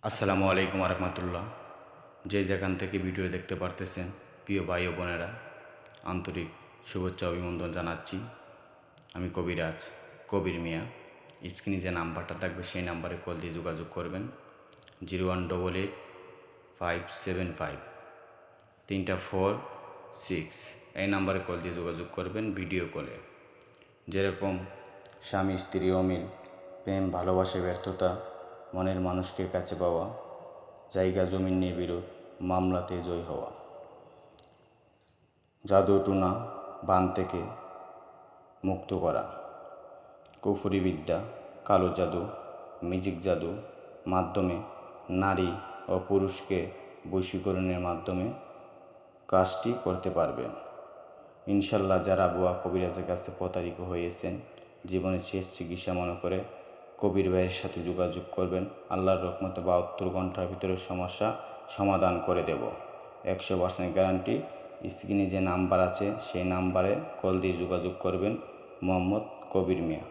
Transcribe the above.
আসসালামু আলাইকুম রহমতুল্লাহ। যে যেখান থেকে ভিডিও দেখতে পারতেছেন, প্রিয় ভাই ও বোনেরা, আন্তরিক শুভেচ্ছা অভিনন্দন জানাচ্ছি। আমি কবিরাজ কবির মিয়া। স্ক্রিনে যে নাম্বারটা থাকবে সেই নাম্বারে কল দিয়ে যোগাযোগ করবেন। 01885 এই নাম্বারে কল দিয়ে যোগাযোগ করবেন ভিডিও কলে। যেরকম স্বামী স্ত্রী অমিল, প্রেম ভালোবাসা ব্যর্থতা, মনের মানুষকে কাছে পাওয়া, জায়গা জমি নিয়ে বিরোধ, মামলাতে জয় হওয়া, জাদু টুনা বান থেকে মুক্ত করা, কুফরি বিদ্যা, কালো জাদু, ম্যাজিক জাদু মাধ্যমে নারী ও পুরুষকে বশীকরণের মাধ্যমে কাজটি করতে পারবেন ইনশাল্লাহ। যারা বুয়া কবিরাজের কাছে প্রতারিত হয়েছেন, জীবনের শেষ চিকিৎসা মনে করে কবির ভাইয়ের সাথে যোগাযোগ করবেন। আল্লাহর রহমতে 72 ঘন্টার ভিতরে সমস্যা সমাধান করে দেব। 100% গ্যারান্টি। স্ক্রিনে যে নাম্বার আছে সেই নাম্বারে কল দিয়ে যোগাযোগ করবেন। মোহাম্মদ কবির মিয়া।